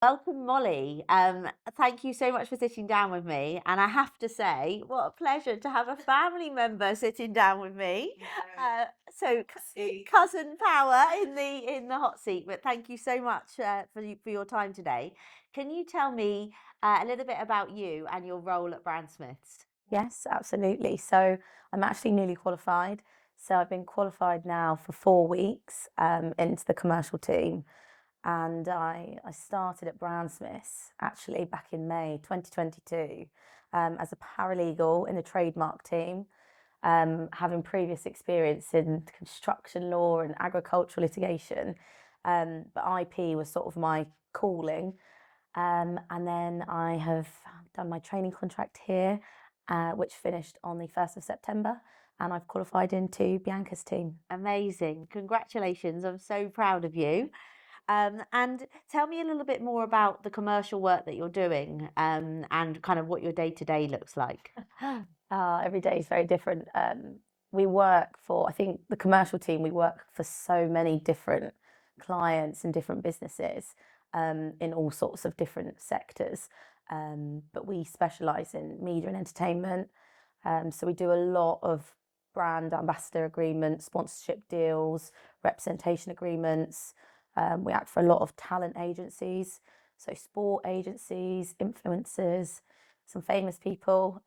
Welcome, Molly. Thank you so much for sitting down with me. And I have to say, what a pleasure to have a family member sitting down with me. Uh, so, cousin power in the hot seat. But thank you so much for your time today. Can you tell me a little bit about you and your role at Brandsmiths? Yes, absolutely. So I'm actually newly qualified. So I've been qualified now for 4 weeks into the commercial team. And I started at Brandsmiths actually back in May 2022 as a paralegal in the trademark team, having previous experience in construction law and agricultural litigation. But IP was sort of my calling. And then I have done my training contract here, which finished on the 1st of September, and I've qualified into Bianca's team. Amazing. Congratulations. I'm so proud of you. And tell me a little bit more about the commercial work that you're doing and kind of what your day to day looks like. Every day is very different. We work for, I think, the commercial team, we work for so many different clients and different businesses in all sorts of different sectors. But we specialise in media and entertainment. So we do a lot of brand ambassador agreements, sponsorship deals, representation agreements. We act for a lot of talent agencies, so sport agencies, influencers, some famous people,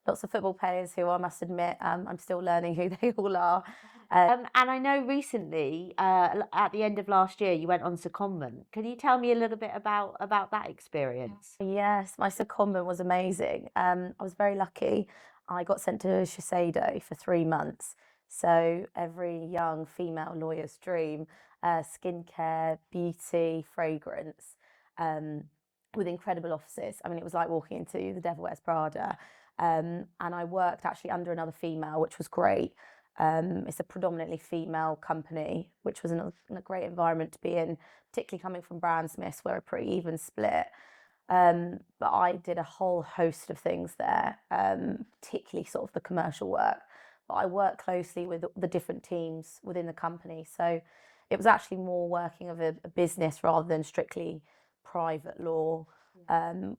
lots of football players who I must admit I'm still learning who they all are. And I know recently, at the end of last year, you went on secondment. Can you tell me a little bit about that experience? Yes, my secondment was amazing. I was very lucky. I got sent to Shiseido for 3 months. So every young female lawyer's dream, skincare, beauty, fragrance, um, with incredible offices. I mean, it was like walking into The Devil Wears Prada. And I worked actually under another female, which was great. It's a predominantly female company, which was a great environment to be in, particularly coming from Brandsmiths, where a pretty even split. But I did a whole host of things there, particularly sort of the commercial work. But I worked closely with the different teams within the company. So it was actually more working of a business rather than strictly private law,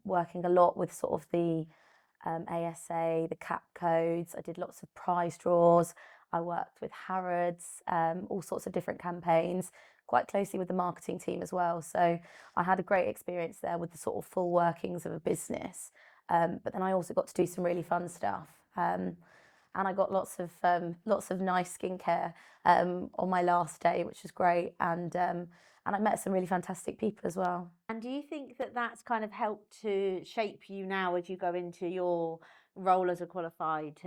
working a lot with sort of the ASA, the cap codes. I did lots of prize draws. I worked with Harrods, all sorts of different campaigns, quite closely with the marketing team as well. So I had a great experience there with the sort of full workings of a business. But then I also got to do some really fun stuff. And I got lots of nice skincare on my last day, which was great. And I met some really fantastic people as well. And do you think that that's kind of helped to shape you now as you go into your role as a qualified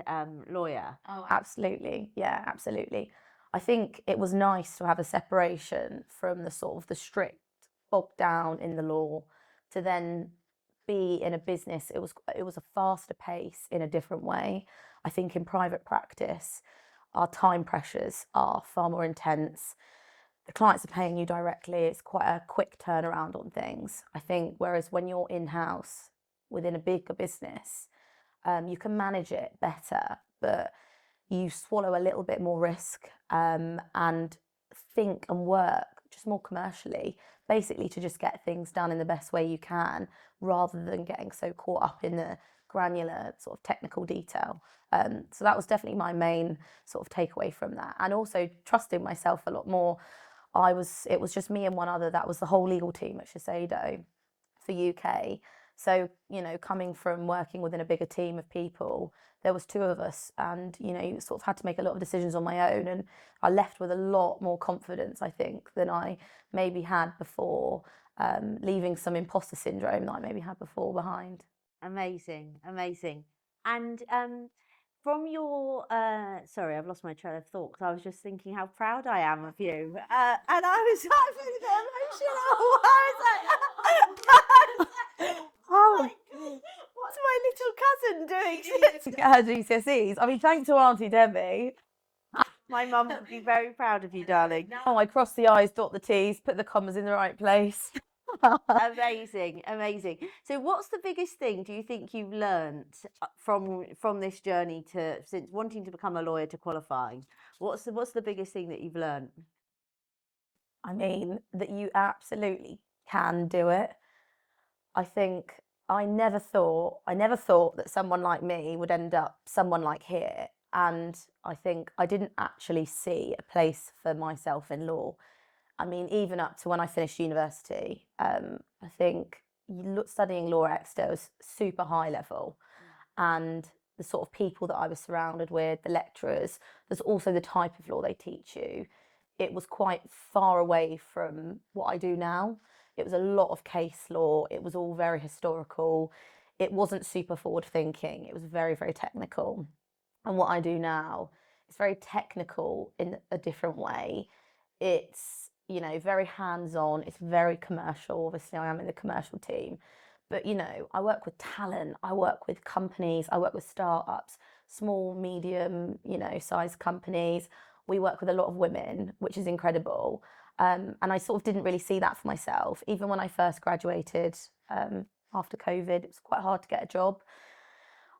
lawyer? Oh, absolutely. Yeah, absolutely. I think it was nice to have a separation from the sort of the strict bogged down in the law to then be in a business. It was a faster pace in a different way. I think in private practice, our time pressures are far more intense. The clients are paying you directly. It's quite a quick turnaround on things. I think whereas when you're in-house within a bigger business, you can manage it better, but you swallow a little bit more risk and think and work just more commercially, basically to just get things done in the best way you can, rather than getting so caught up in the granular sort of technical detail. So that was definitely my main sort of takeaway from that, and also trusting myself a lot more. It was just me and one other. That was the whole legal team at Shiseido for UK. So, coming from working within a bigger team of people, there was two of us, and you sort of had to make a lot of decisions on my own, and I left with a lot more confidence, I think, than I maybe had before, leaving some imposter syndrome that I maybe had before behind. Amazing, amazing. And from your, sorry, I've lost my trail of thought because I was just thinking how proud I am of you. And I was like, feeling a bit emotional. I was like, Oh, what's my little cousin doing? get her GCSEs. I mean, thanks to Auntie Debbie. My mum would be very proud of you, darling. Now I cross the I's, dot the T's, put the commas in the right place. Amazing, amazing. So, what's the biggest thing do you think you've learnt from this journey to since wanting to become a lawyer to qualifying? What's the biggest thing that you've learnt? I mean, that you absolutely can do it. I think I never thought that someone like me would end up someone like here. And I think I didn't actually see a place for myself in law. I mean, even up to when I finished university, I think studying law at Exeter was super high level, and the sort of people that I was surrounded with, the lecturers, there's also the type of law they teach you. It was quite far away from what I do now. It was a lot of case law. It was all very historical. It wasn't super forward thinking. It was very, very technical. And what I do now is very technical in a different way. It's, very hands on. It's very commercial. Obviously, I am in the commercial team. But, I work with talent. I work with companies. I work with startups, small, medium, size companies. We work with a lot of women, which is incredible. And I sort of didn't really see that for myself. Even when I first graduated after COVID, it was quite hard to get a job.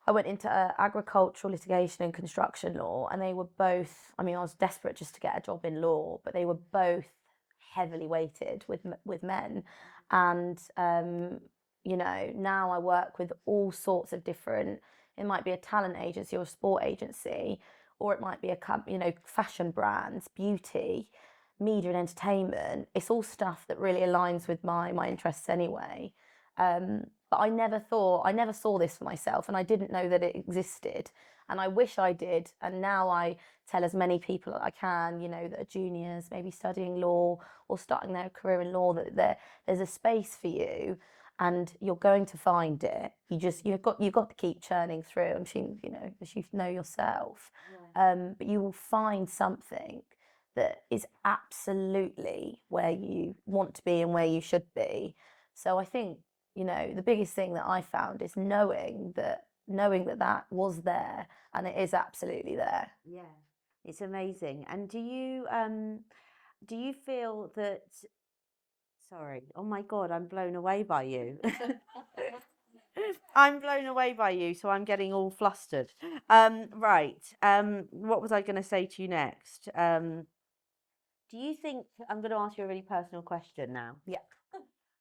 I went into agricultural litigation and construction law, and they were both, I mean, I was desperate just to get a job in law, but they were both heavily weighted with men. And, now I work with all sorts of different, it might be a talent agency or a sport agency, or it might be fashion brands, beauty, media and entertainment. It's all stuff that really aligns with my interests anyway. But I never saw this for myself, and I didn't know that it existed. And I wish I did. And now I tell as many people that I can, that are juniors, maybe studying law or starting their career in law, that there's a space for you, and you're going to find it. You've got to keep churning through. I'm sure as you know yourself. But you will find something that is absolutely where you want to be and where you should be. So I think the biggest thing that I found is knowing that that was there, and it is absolutely there. Yeah, it's amazing. And do you feel that, sorry, oh my God, I'm blown away by you. I'm blown away by you, so I'm getting all flustered. Right. What was I going to say to you next? Do you think, I'm going to ask you a really personal question now. Yeah.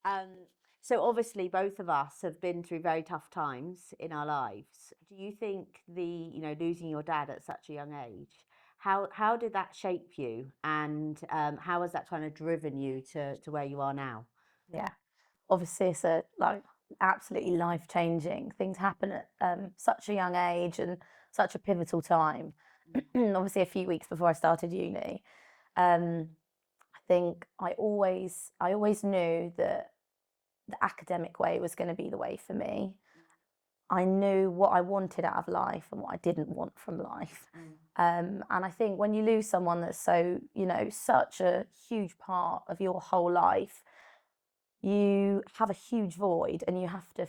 Um, so obviously both of us have been through very tough times in our lives. Do you think losing your dad at such a young age, how did that shape you, and how has that kind of driven you to where you are now? Yeah, obviously it's absolutely life changing. Things happen at such a young age and such a pivotal time. Obviously, a few weeks before I started uni, um, I think I always knew that the academic way was going to be the way for me. I knew what I wanted out of life and what I didn't want from life. And I think when you lose someone that's such a huge part of your whole life, you have a huge void, and you have to,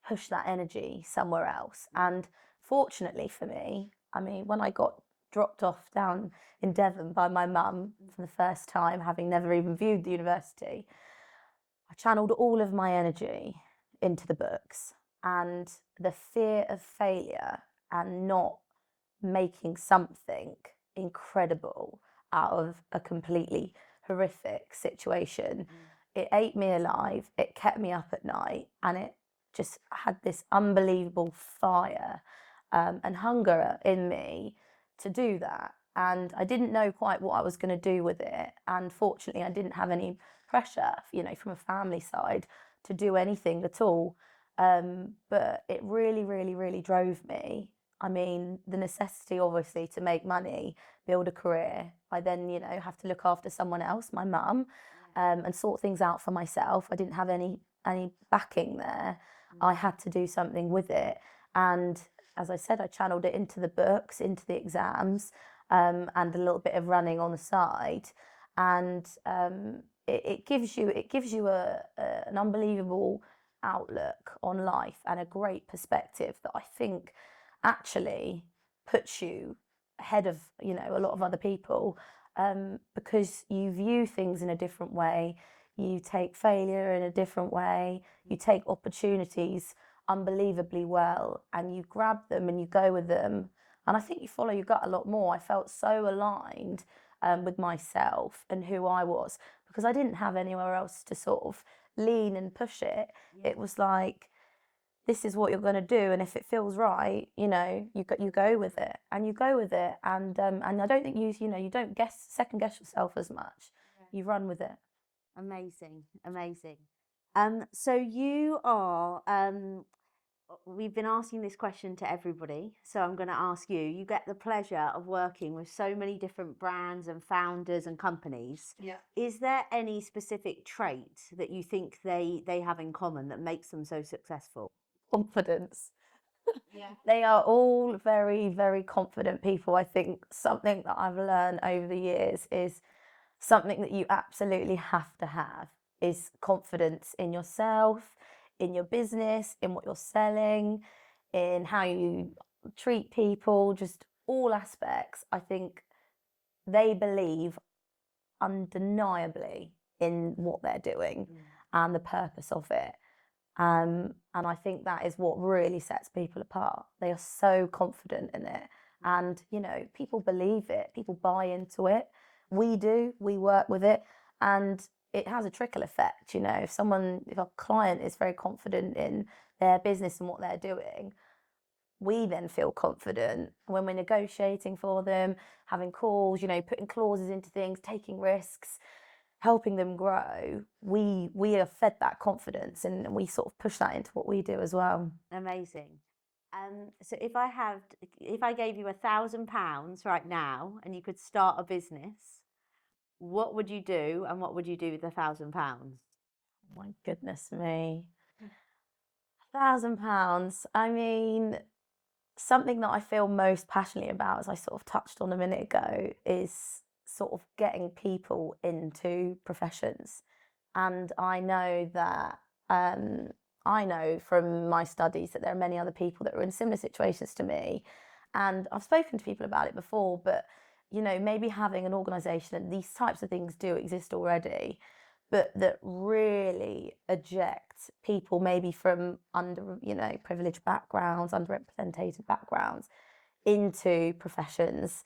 push that energy somewhere else. And fortunately for me, I mean, when I got dropped off down in Devon by my mum for the first time, having never even viewed the university, I channeled all of my energy into the books, and the fear of failure and not making something incredible out of a completely horrific situation. It ate me alive, it kept me up at night, and it just had this unbelievable fire and hunger in me to do that. And I didn't know quite what I was going to do with it. And fortunately, I didn't have any pressure, from a family side to do anything at all. But it really, really, really drove me. I mean, the necessity, obviously, to make money, build a career. I then, have to look after someone else, my mum, and sort things out for myself. I didn't have any backing there. I had to do something with it. And as I said, I channeled it into the books, into the exams, and a little bit of running on the side. And it gives you an unbelievable outlook on life and a great perspective that I think actually puts you ahead of a lot of other people, because you view things in a different way, you take failure in a different way, you take opportunities unbelievably well, and you grab them and you go with them, and I think you follow your gut a lot more. I felt so aligned with myself and who I was, because I didn't have anywhere else to sort of lean and push it. It was like, this is what you're going to do, and if it feels right, you go with it, and I don't think you don't second guess yourself as much. You run with it. Amazing. So you are, we've been asking this question to everybody, so I'm going to ask you. You get the pleasure of working with so many different brands and founders and companies. Yeah. Is there any specific trait that you think they have in common that makes them so successful? Confidence. Yeah. They are all very, very confident people. I think something that I've learned over the years is something that you absolutely have to have is confidence in yourself, in your business, in what you're selling, in how you treat people, just all aspects. I think they believe undeniably in what they're doing and the purpose of it. And I think that is what really sets people apart. They are so confident in it. And, people believe it, people buy into it. We do, we work with it. And it has a trickle effect. If a client is very confident in their business and what they're doing, we then feel confident when we're negotiating for them, having calls, putting clauses into things, taking risks, helping them grow. We are fed that confidence, and we sort of push that into what we do as well. Amazing. So if I gave you £1,000 right now and you could start a business, what would you do, and what would you do with £1,000? My goodness me. £1,000. I mean, something that I feel most passionately about, as I sort of touched on a minute ago, is sort of getting people into professions. And I know that I know from my studies that there are many other people that are in similar situations to me. And I've spoken to people about it before, but maybe having an organisation, and these types of things do exist already, but that really eject people maybe from privileged backgrounds, underrepresented backgrounds into professions,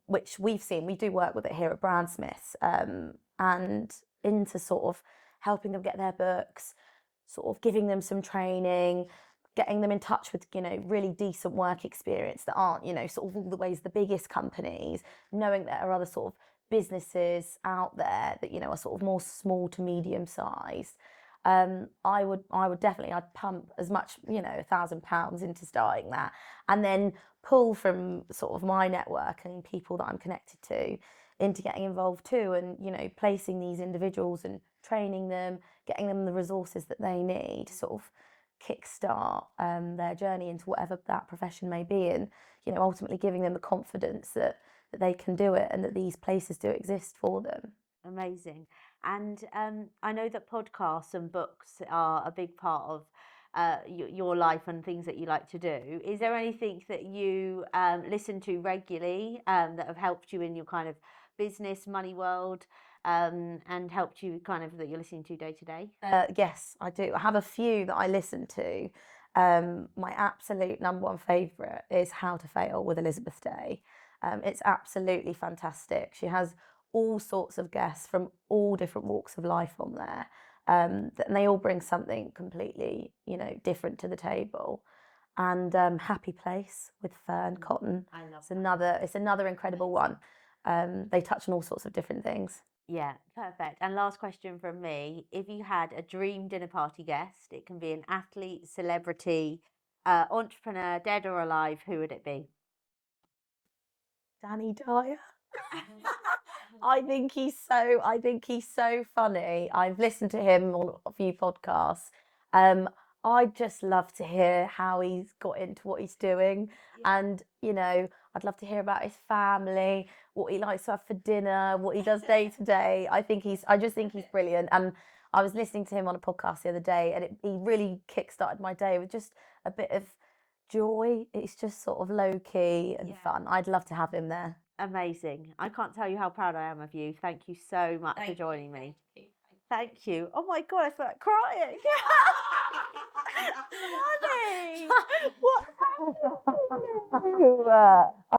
which we've seen. We do work with it here at Brandsmiths, and into sort of helping them get their books, sort of giving them some training, getting them in touch with really decent work experience that aren't sort of all the ways the biggest companies, knowing there are other sort of businesses out there that are sort of more small to medium sized. I would definitely, I'd pump as much £1,000 into starting that, and then pull from sort of my network and people that I'm connected to into getting involved too, and placing these individuals and training them, getting them the resources that they need to sort of kickstart their journey into whatever that profession may be, and ultimately giving them the confidence that they can do it and that these places do exist for them. Amazing. And I know that podcasts and books are a big part of your life and things that you like to do. Is there anything that you listen to regularly that have helped you in your kind of business, money world, and helped you kind of that you're listening to day to day? Yes, I do. I have a few that I listen to. My absolute number one favourite is How to Fail with Elizabeth Day. It's absolutely fantastic. She has all sorts of guests from all different walks of life on there, and they all bring something completely, different to the table. And Happy Place with Fern Cotton. I love It's another incredible one. They touch on all sorts of different things. Yeah, perfect. And last question from me. If you had a dream dinner party guest, it can be an athlete, celebrity, entrepreneur, dead or alive, who would it be? Danny Dyer. I think he's so funny. I've listened to him on a few podcasts. I'd just love to hear how he's got into what he's doing. And, I'd love to hear about his family, what he likes to have for dinner, what he does day to day. I just think he's brilliant. And I was listening to him on a podcast the other day, and he really kickstarted my day with just a bit of joy. It's just sort of low key and fun. I'd love to have him there. Amazing. I can't tell you how proud I am of you. Thank you so much for joining me. Thank you. Oh my God, I feel like crying. Mollie! What happened?